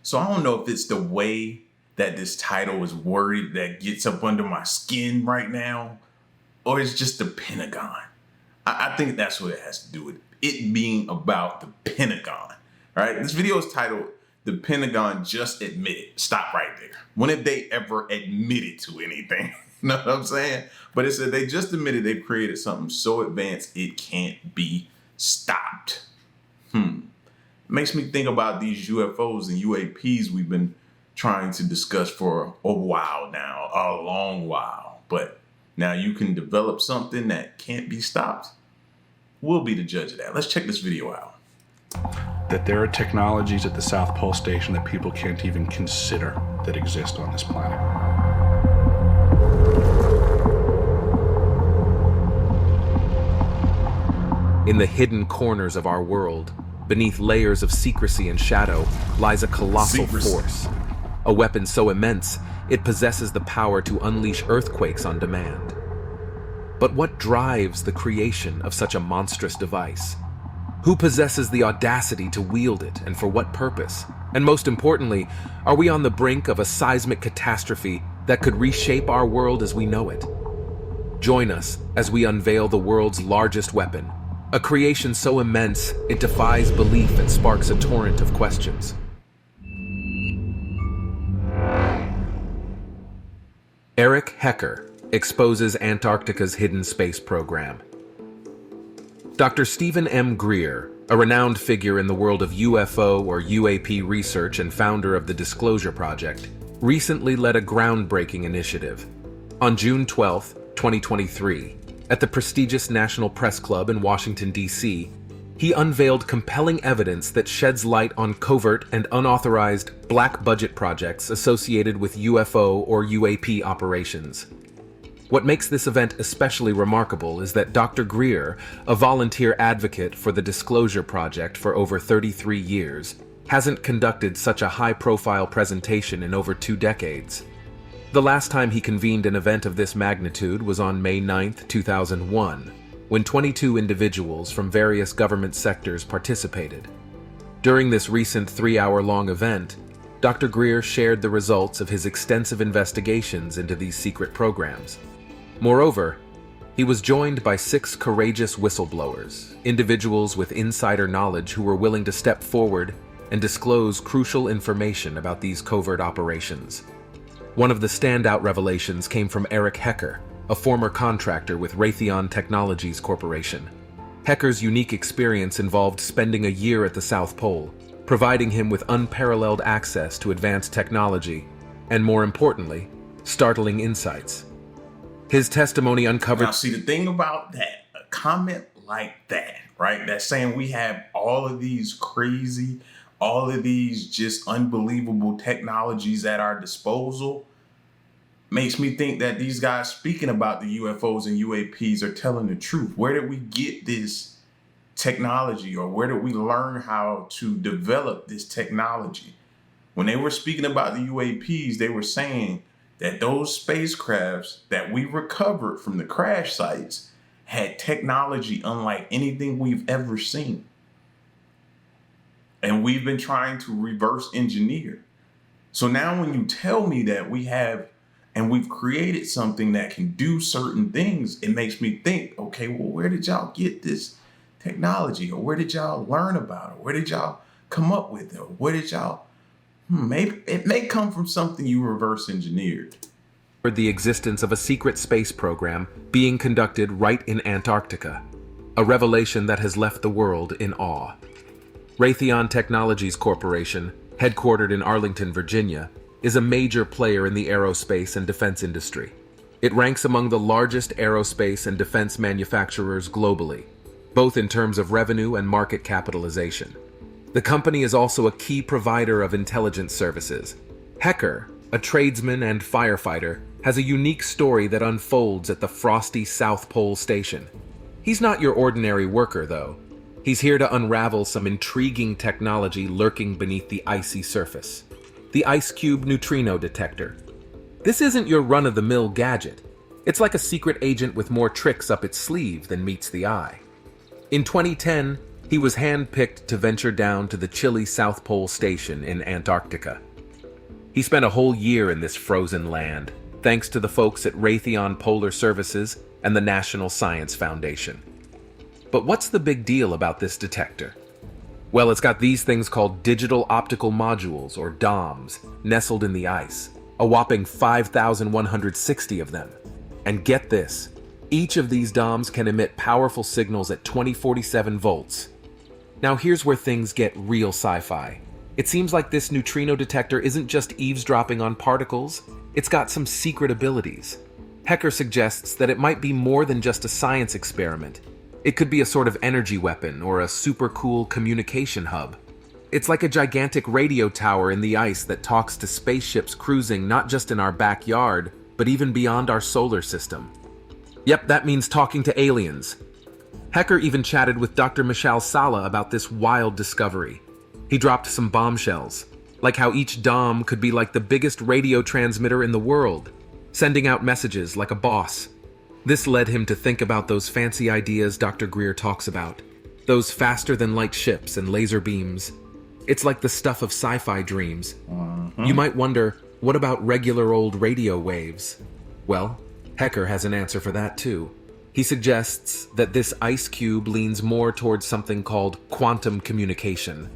So I don't know if it's the way that this title is worded that gets up under my skin right now, or it's just the Pentagon. I think that's what it has to do with it being about the Pentagon, right? This video is titled, "The Pentagon Just Admitted." Stop right there. When have they ever admitted to anything? You know what I'm saying? But it said they just admitted they've created something so advanced it can't be stopped. Makes me think about these UFOs and UAPs we've been trying to discuss for a while now, a long while. But now you can develop something that can't be stopped. We'll be the judge of that. Let's check this video out. That there are technologies at the South Pole Station that people can't even consider that exist on this planet. In the hidden corners of our world, beneath layers of secrecy and shadow, lies a colossal force. A weapon so immense, it possesses the power to unleash earthquakes on demand. But what drives the creation of such a monstrous device? Who possesses the audacity to wield it, and for what purpose? And most importantly, are we on the brink of a seismic catastrophe that could reshape our world as we know it? Join us as we unveil the world's largest weapon, a creation so immense it defies belief and sparks a torrent of questions. Eric Hecker exposes Antarctica's hidden space program. Dr. Stephen M. Greer, a renowned figure in the world of UFO or UAP research and founder of the Disclosure Project, recently led a groundbreaking initiative. On June 12, 2023, at the prestigious National Press Club in Washington, D.C., he unveiled compelling evidence that sheds light on covert and unauthorized black budget projects associated with UFO or UAP operations. What makes this event especially remarkable is that Dr. Greer, a volunteer advocate for the Disclosure Project for over 33 years, hasn't conducted such a high-profile presentation in over 2 decades. The last time he convened an event of this magnitude was on May 9, 2001, when 22 individuals from various government sectors participated. During this recent 3-hour-long event, Dr. Greer shared the results of his extensive investigations into these secret programs. Moreover, he was joined by 6 courageous whistleblowers, individuals with insider knowledge who were willing to step forward and disclose crucial information about these covert operations. One of the standout revelations came from Eric Hecker, a former contractor with Raytheon Technologies Corporation. Hecker's unique experience involved spending a year at the South Pole, providing him with unparalleled access to advanced technology, and more importantly, startling insights. His testimony uncovered— Now, see, the thing about that, a comment like that, right? That's saying we have all of these crazy, all of these just unbelievable technologies at our disposal, makes me think that these guys speaking about the UFOs and UAPs are telling the truth. Where did we get this technology, or where did we learn how to develop this technology? When they were speaking about the UAPs, they were saying that those spacecrafts that we recovered from the crash sites had technology unlike anything we've ever seen. And we've been trying to reverse engineer. So now when you tell me that we have, and we've created something that can do certain things, it makes me think, okay, well, where did y'all get this technology? Or where did y'all learn about it? Where did y'all come up with it? Or where did y'all, maybe it may come from something you reverse engineered. The existence of a secret space program being conducted right in Antarctica, a revelation that has left the world in awe. Raytheon Technologies Corporation, headquartered in Arlington, Virginia, is a major player in the aerospace and defense industry. It ranks among the largest aerospace and defense manufacturers globally, both in terms of revenue and market capitalization. The company is also a key provider of intelligence services. Hecker, a tradesman and firefighter, has a unique story that unfolds at the frosty South Pole Station. He's not your ordinary worker, though. He's here to unravel some intriguing technology lurking beneath the icy surface. The Ice Cube Neutrino Detector. This isn't your run-of-the-mill gadget. It's like a secret agent with more tricks up its sleeve than meets the eye. In 2010, He was handpicked to venture down to the chilly South Pole Station in Antarctica. He spent a whole year in this frozen land, thanks to the folks at Raytheon Polar Services and the National Science Foundation. But what's the big deal about this detector? Well, it's got these things called digital optical modules, or DOMs, nestled in the ice, a whopping 5,160 of them. And get this, each of these DOMs can emit powerful signals at 2047 volts. Now here's where things get real sci-fi. It seems like this neutrino detector isn't just eavesdropping on particles, it's got some secret abilities. Hecker suggests that it might be more than just a science experiment. It could be a sort of energy weapon or a super cool communication hub. It's like a gigantic radio tower in the ice that talks to spaceships cruising not just in our backyard, but even beyond our solar system. Yep, that means talking to aliens. Hecker even chatted with Dr. Michal Sala about this wild discovery. He dropped some bombshells, like how each DOM could be like the biggest radio transmitter in the world, sending out messages like a boss. This led him to think about those fancy ideas Dr. Greer talks about, those faster-than-light ships and laser beams. It's like the stuff of sci-fi dreams. You might wonder, what about regular old radio waves? Well, Hecker has an answer for that too. He suggests that this ice cube leans more towards something called quantum communication.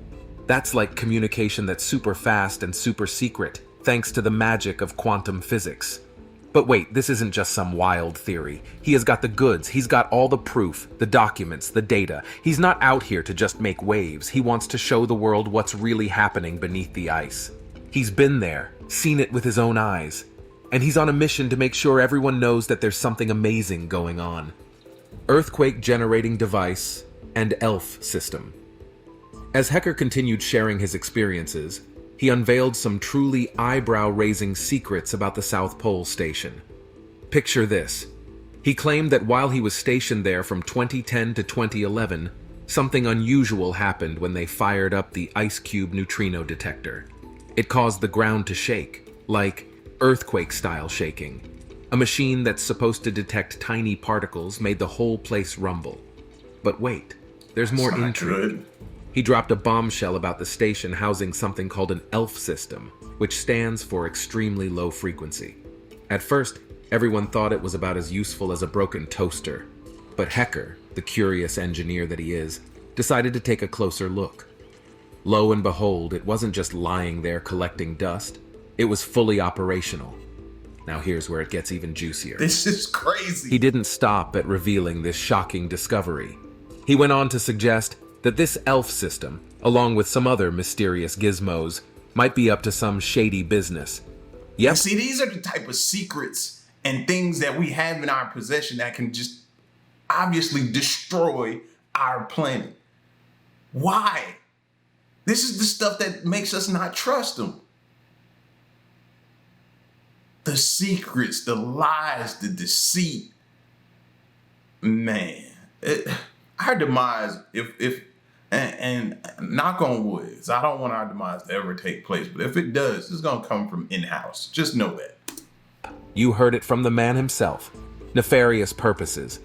That's like communication that's super fast and super secret, thanks to the magic of quantum physics. But wait, this isn't just some wild theory. He has got the goods, he's got all the proof, the documents, the data. He's not out here to just make waves. He wants to show the world what's really happening beneath the ice. He's been there, seen it with his own eyes. And he's on a mission to make sure everyone knows that there's something amazing going on. Earthquake generating device and ELF system. As Hecker continued sharing his experiences, he unveiled some truly eyebrow-raising secrets about the South Pole Station. Picture this. He claimed that while he was stationed there from 2010 to 2011, something unusual happened when they fired up the Ice Cube neutrino detector. It caused the ground to shake, like earthquake-style shaking. A machine that's supposed to detect tiny particles made the whole place rumble. But wait, there's more intrigue. He dropped a bombshell about the station housing something called an ELF system, which stands for extremely low frequency. At first, everyone thought it was about as useful as a broken toaster. But Hecker, the curious engineer that he is, decided to take a closer look. Lo and behold, it wasn't just lying there collecting dust. It was fully operational. Now here's where it gets even juicier. This is crazy. He didn't stop at revealing this shocking discovery. He went on to suggest that this ELF system, along with some other mysterious gizmos, might be up to some shady business. Yep. See, these are the type of secrets and things that we have in our possession that can just obviously destroy our planet. Why? This is the stuff that makes us not trust them. The secrets, the lies, the deceit. Man, our demise, and knock on wood, I don't want our demise to ever take place, but if it does, it's going to come from in-house. Just know that. You heard it from the man himself. Nefarious purposes.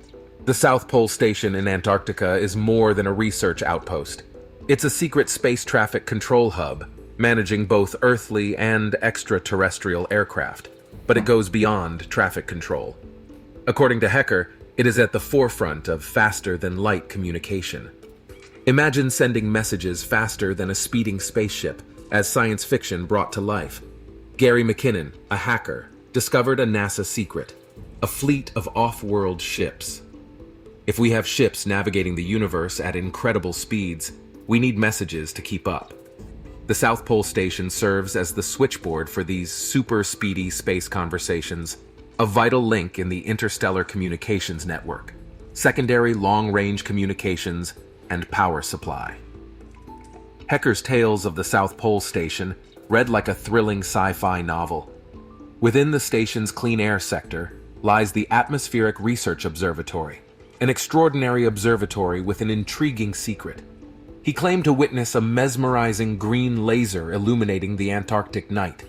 The South Pole Station in Antarctica is more than a research outpost. It's a secret space traffic control hub, managing both earthly and extraterrestrial aircraft. But it goes beyond traffic control. According to Hecker, it is at the forefront of faster-than-light communication. Imagine sending messages faster than a speeding spaceship, as science fiction brought to life. Gary McKinnon, a hacker, discovered a NASA secret, a fleet of off-world ships. If we have ships navigating the universe at incredible speeds, we need messages to keep up. The South Pole Station serves as the switchboard for these super-speedy space conversations, a vital link in the interstellar communications network, secondary long-range communications, and power supply. Hecker's tales of the South Pole Station read like a thrilling sci-fi novel. Within the station's clean air sector lies the Atmospheric Research Observatory, an extraordinary observatory with an intriguing secret. He claimed to witness a mesmerizing green laser illuminating the Antarctic night.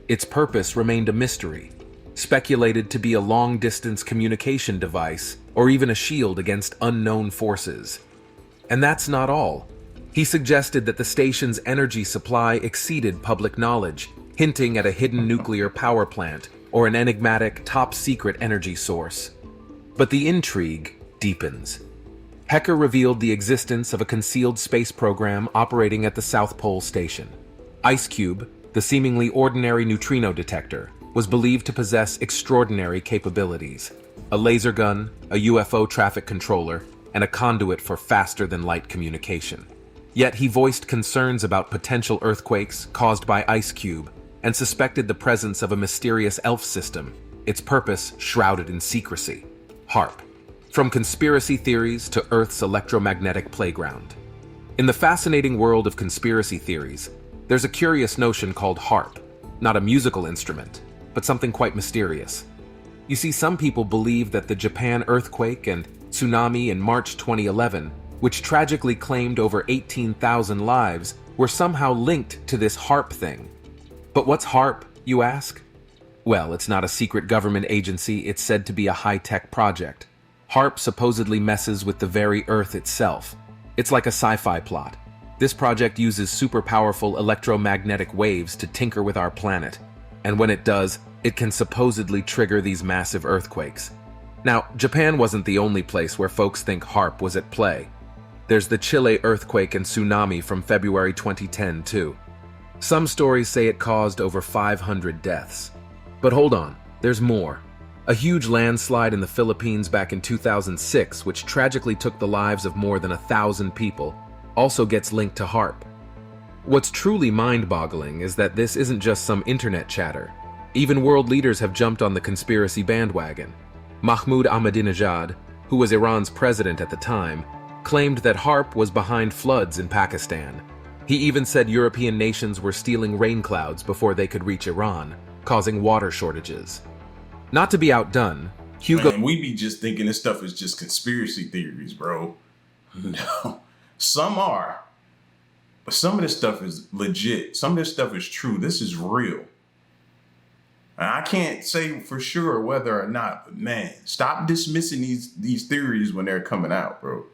Its purpose remained a mystery, speculated to be a long-distance communication device or even a shield against unknown forces. And that's not all. He suggested that the station's energy supply exceeded public knowledge, hinting at a hidden nuclear power plant or an enigmatic top-secret energy source. But the intrigue deepens. Hecker revealed the existence of a concealed space program operating at the South Pole Station. IceCube, the seemingly ordinary neutrino detector, was believed to possess extraordinary capabilities: a laser gun, a UFO traffic controller, and a conduit for faster-than-light communication. Yet he voiced concerns about potential earthquakes caused by IceCube and suspected the presence of a mysterious elf system, its purpose shrouded in secrecy: HARP. From conspiracy theories to Earth's electromagnetic playground. In the fascinating world of conspiracy theories, there's a curious notion called HARP, not a musical instrument, but something quite mysterious. You see, some people believe that the Japan earthquake and tsunami in March 2011, which tragically claimed over 18,000 lives, were somehow linked to this HARP thing. But what's HARP, you ask? Well, it's not a secret government agency, it's said to be a high-tech project. HARP supposedly messes with the very Earth itself. It's like a sci-fi plot. This project uses super powerful electromagnetic waves to tinker with our planet, and when it does, it can supposedly trigger these massive earthquakes. Now, Japan wasn't the only place where folks think HARP was at play. There's the Chile earthquake and tsunami from February 2010 too. Some stories say it caused over 500 deaths. But hold on, there's more. A huge landslide in the Philippines back in 2006, which tragically took the lives of more than 1,000 people, also gets linked to HARP. What's truly mind-boggling is that this isn't just some internet chatter. Even world leaders have jumped on the conspiracy bandwagon. Mahmoud Ahmadinejad, who was Iran's president at the time, claimed that HARP was behind floods in Pakistan. He even said European nations were stealing rain clouds before they could reach Iran, causing water shortages. Not to be outdone, Hugo... Man, we be just thinking this stuff is just conspiracy theories, bro. No, some are. But some of this stuff is legit. Some of this stuff is true. This is real. And I can't say for sure whether or not, but man, stop dismissing these theories when they're coming out, bro.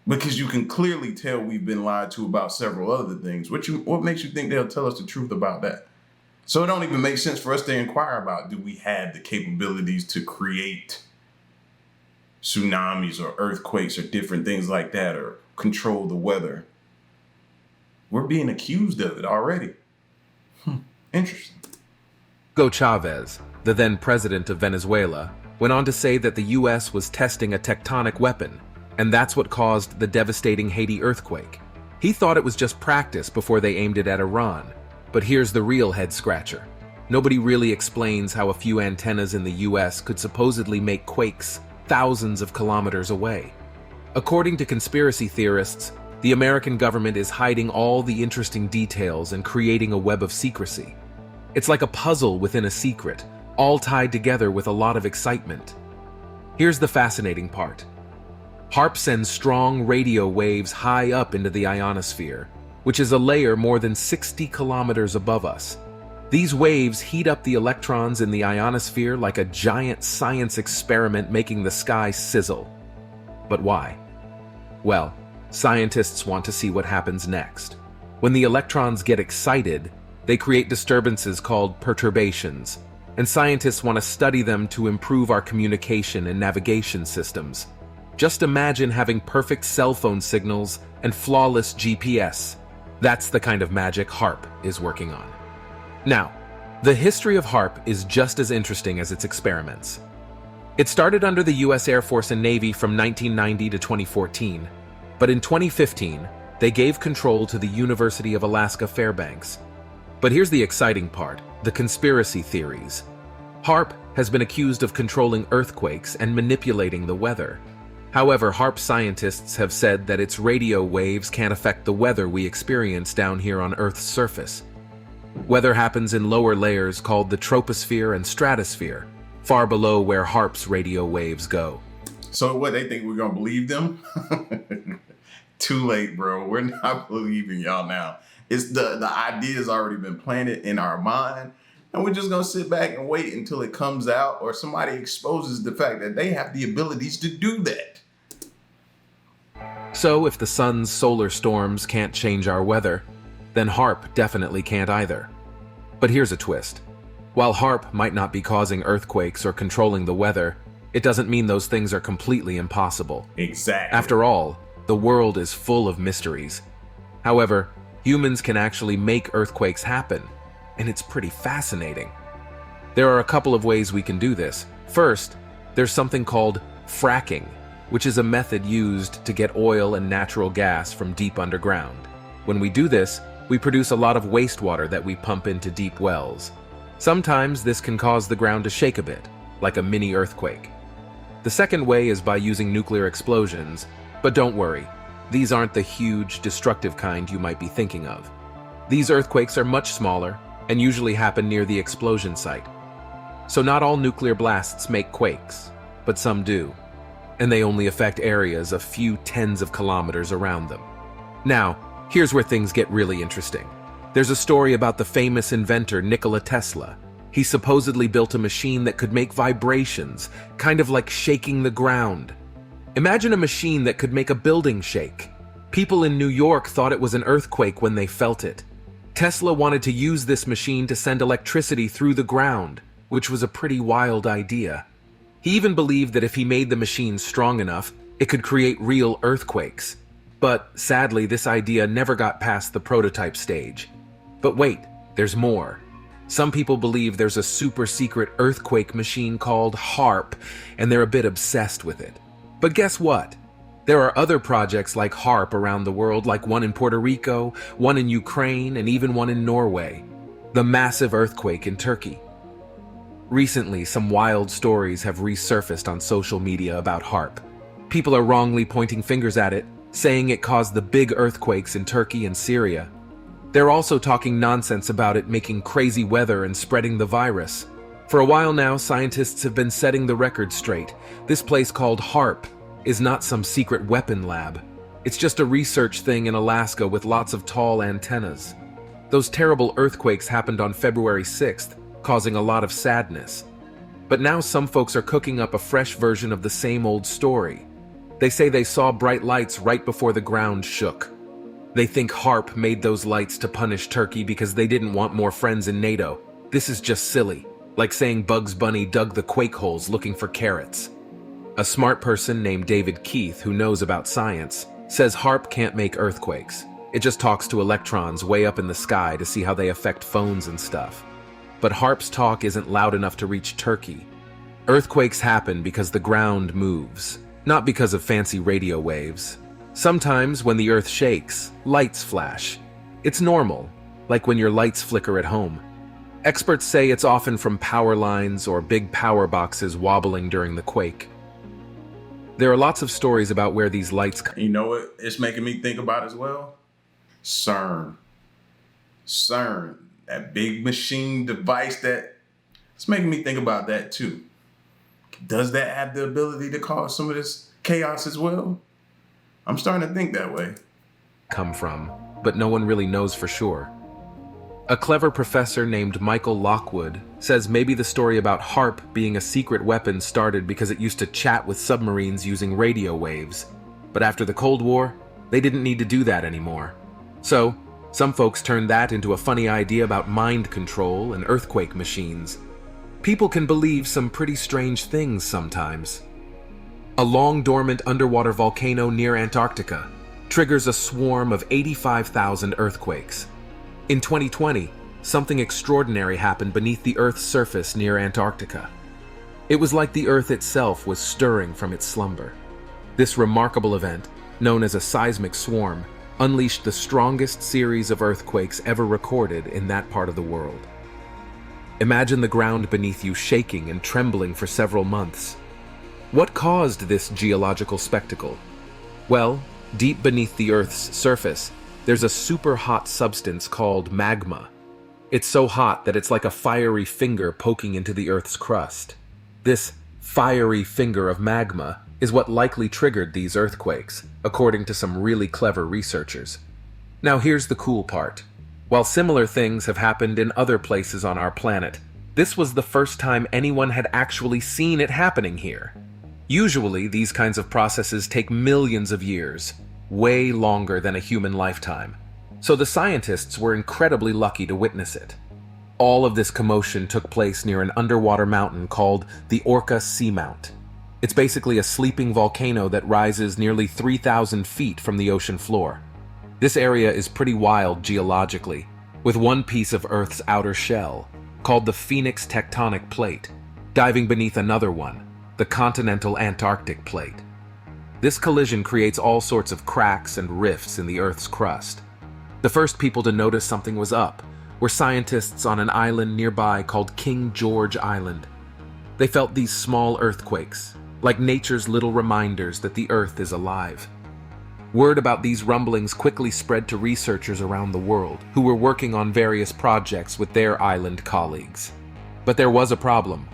Because you can clearly tell we've been lied to about several other things. What makes you think they'll tell us the truth about that? So it don't even make sense for us to inquire about, do we have the capabilities to create tsunamis or earthquakes or different things like that, or control the weather? We're being accused of it already. Interesting. Hugo Chavez, the then president of Venezuela, went on to say that the US was testing a tectonic weapon, and that's what caused the devastating Haiti earthquake. He thought it was just practice before they aimed it at Iran. But here's the real head-scratcher. Nobody really explains how a few antennas in the US could supposedly make quakes thousands of kilometers away. According to conspiracy theorists, the American government is hiding all the interesting details and creating a web of secrecy. It's like a puzzle within a secret, all tied together with a lot of excitement. Here's the fascinating part. HARP sends strong radio waves high up into the ionosphere, which is a layer more than 60 kilometers above us. These waves heat up the electrons in the ionosphere like a giant science experiment, making the sky sizzle. But why? Well, scientists want to see what happens next. When the electrons get excited, they create disturbances called perturbations, and scientists want to study them to improve our communication and navigation systems. Just imagine having perfect cell phone signals and flawless GPS. That's the kind of magic HARP is working on. Now, the history of HARP is just as interesting as its experiments. It started under the US Air Force and Navy from 1990 to 2014, but in 2015, they gave control to the University of Alaska Fairbanks. But here's the exciting part, the conspiracy theories. HARP has been accused of controlling earthquakes and manipulating the weather. However, HARP scientists have said that its radio waves can't affect the weather we experience down here on Earth's surface. Weather happens in lower layers called the troposphere and stratosphere, far below where HARP's radio waves go. So what, they think we're gonna believe them? Too late, bro. We're not believing y'all now. It's the idea's already been planted in our mind, and we're just gonna sit back and wait until it comes out or somebody exposes the fact that they have the abilities to do that. So if the sun's solar storms can't change our weather, then HARP definitely can't either. But here's a twist. While HARP might not be causing earthquakes or controlling the weather, it doesn't mean those things are completely impossible. Exactly. After all, the world is full of mysteries. However, humans can actually make earthquakes happen, and it's pretty fascinating. There are a couple of ways we can do this. First, there's something called fracking, which is a method used to get oil and natural gas from deep underground. When we do this, we produce a lot of wastewater that we pump into deep wells. Sometimes this can cause the ground to shake a bit, like a mini earthquake. The second way is by using nuclear explosions, but don't worry, these aren't the huge, destructive kind you might be thinking of. These earthquakes are much smaller and usually happen near the explosion site. So not all nuclear blasts make quakes, but some do, and they only affect areas a few tens of kilometers around them. Now, here's where things get really interesting. There's a story about the famous inventor Nikola Tesla. He supposedly built a machine that could make vibrations, kind of like shaking the ground. Imagine a machine that could make a building shake. People in New York thought it was an earthquake when they felt it. Tesla wanted to use this machine to send electricity through the ground, which was a pretty wild idea. He even believed that if he made the machine strong enough, it could create real earthquakes. But sadly, this idea never got past the prototype stage. But wait, there's more. Some people believe there's a super secret earthquake machine called HARP, and they're a bit obsessed with it. But guess what? There are other projects like HARP around the world, like one in Puerto Rico, one in Ukraine, and even one in Norway. The massive earthquake in Turkey. Recently, some wild stories have resurfaced on social media about HARP. People are wrongly pointing fingers at it, saying it caused the big earthquakes in Turkey and Syria. They're also talking nonsense about it making crazy weather and spreading the virus. For a while now, scientists have been setting the record straight. This place called HARP is not some secret weapon lab. It's just a research thing in Alaska with lots of tall antennas. Those terrible earthquakes happened on February 6th, causing a lot of sadness. But now some folks are cooking up a fresh version of the same old story. They say they saw bright lights right before the ground shook. They think HARP made those lights to punish Turkey because they didn't want more friends in NATO. This is just silly, like saying Bugs Bunny dug the quake holes looking for carrots. A smart person named David Keith, who knows about science, says HARP can't make earthquakes. It just talks to electrons way up in the sky to see how they affect phones and stuff. But HARP's talk isn't loud enough to reach Turkey. Earthquakes happen because the ground moves, not because of fancy radio waves. Sometimes when the earth shakes, lights flash. It's normal, like when your lights flicker at home. Experts say it's often from power lines or big power boxes wobbling during the quake. There are lots of stories about where these lights come. You know what it's making me think about as well? CERN. CERN, that big machine device it's making me think about that too. Does that have the ability to cause some of this chaos as well? I'm starting to think that way. Come from, but no one really knows for sure. A clever professor named Michael Lockwood says maybe the story about HARP being a secret weapon started because it used to chat with submarines using radio waves. But after the Cold War, they didn't need to do that anymore. So, some folks turned that into a funny idea about mind control and earthquake machines. People can believe some pretty strange things sometimes. A long dormant underwater volcano near Antarctica triggers a swarm of 85,000 earthquakes. In 2020, something extraordinary happened beneath the Earth's surface near Antarctica. It was like the Earth itself was stirring from its slumber. This remarkable event, known as a seismic swarm, unleashed the strongest series of earthquakes ever recorded in that part of the world. Imagine the ground beneath you shaking and trembling for several months. What caused this geological spectacle? Well, deep beneath the Earth's surface, there's a super hot substance called magma. It's so hot that it's like a fiery finger poking into the Earth's crust. This fiery finger of magma is what likely triggered these earthquakes, according to some really clever researchers. Now here's the cool part. While similar things have happened in other places on our planet, this was the first time anyone had actually seen it happening here. Usually, these kinds of processes take millions of years. way longer than a human lifetime, so the scientists were incredibly lucky to witness it. All of this commotion took place near an underwater mountain called the Orca Seamount. It's basically a sleeping volcano that rises nearly 3,000 feet from the ocean floor. This area is pretty wild geologically, with one piece of Earth's outer shell, called the Phoenix Tectonic Plate, diving beneath another one, the continental Antarctic Plate. This collision creates all sorts of cracks and rifts in the Earth's crust. The first people to notice something was up were scientists on an island nearby called King George Island. They felt these small earthquakes, like nature's little reminders that the Earth is alive. Word about these rumblings quickly spread to researchers around the world who were working on various projects with their island colleagues. But there was a problem.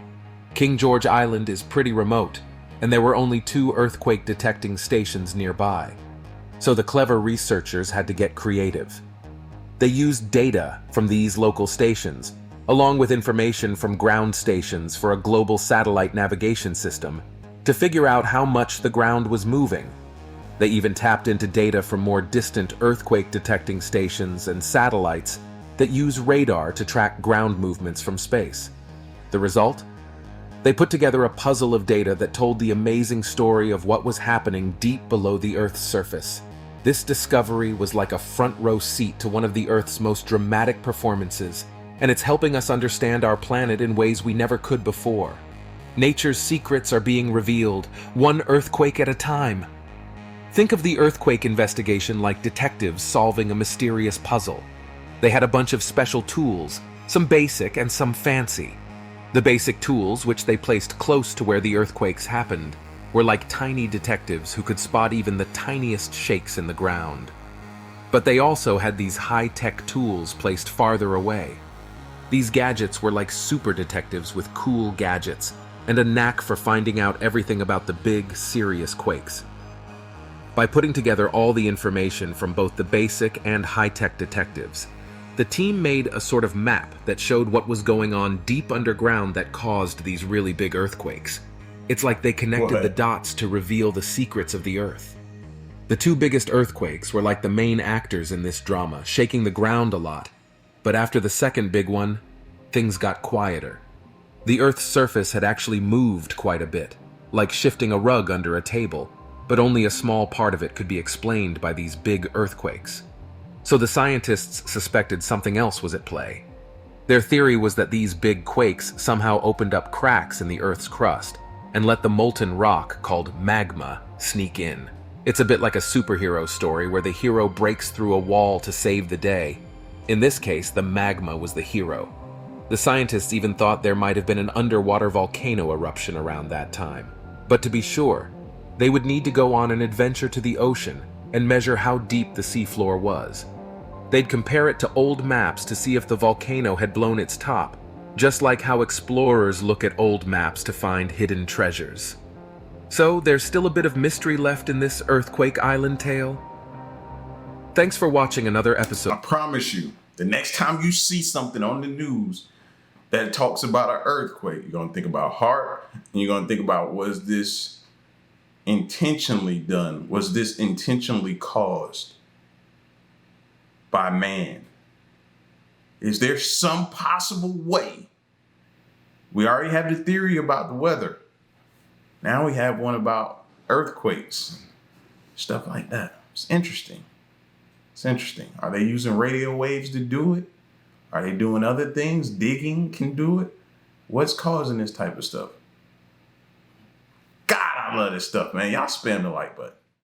King George Island is pretty remote, and there were only 2 earthquake detecting stations nearby. So the clever researchers had to get creative. They used data from these local stations, along with information from ground stations for a global satellite navigation system, to figure out how much the ground was moving. They even tapped into data from more distant earthquake detecting stations and satellites that use radar to track ground movements from space. The result? They put together a puzzle of data that told the amazing story of what was happening deep below the Earth's surface. This discovery was like a front-row seat to one of the Earth's most dramatic performances, and it's helping us understand our planet in ways we never could before. Nature's secrets are being revealed, one earthquake at a time. Think of the earthquake investigation like detectives solving a mysterious puzzle. They had a bunch of special tools, some basic and some fancy. The basic tools, which they placed close to where the earthquakes happened, were like tiny detectives who could spot even the tiniest shakes in the ground. But they also had these high-tech tools placed farther away. These gadgets were like super detectives with cool gadgets and a knack for finding out everything about the big, serious quakes. By putting together all the information from both the basic and high-tech detectives, the team made a sort of map that showed what was going on deep underground that caused these really big earthquakes. It's like they connected the dots to reveal the secrets of the Earth. The 2 biggest earthquakes were like the main actors in this drama, shaking the ground a lot. But after the second big one, things got quieter. The Earth's surface had actually moved quite a bit, like shifting a rug under a table, but only a small part of it could be explained by these big earthquakes. So the scientists suspected something else was at play. Their theory was that these big quakes somehow opened up cracks in the Earth's crust and let the molten rock called magma sneak in. It's a bit like a superhero story where the hero breaks through a wall to save the day. In this case, the magma was the hero. The scientists even thought there might have been an underwater volcano eruption around that time. But to be sure, they would need to go on an adventure to the ocean and measure how deep the seafloor was. They'd compare it to old maps to see if the volcano had blown its top, just like how explorers look at old maps to find hidden treasures. So there's still a bit of mystery left in this Earthquake Island tale. Thanks for watching another episode. I promise you, the next time you see something on the news that talks about an earthquake, you're going to think about heart, and you're going to think about, was this intentionally done? Was this intentionally caused by man? Is there some possible way? We already have the theory about the weather. Now we have one about earthquakes, stuff like that. It's interesting. It's interesting. Are they using radio waves to do it? Are they doing other things? Digging can do it? What's causing this type of stuff? God, I love this stuff, man. Y'all spam the like button.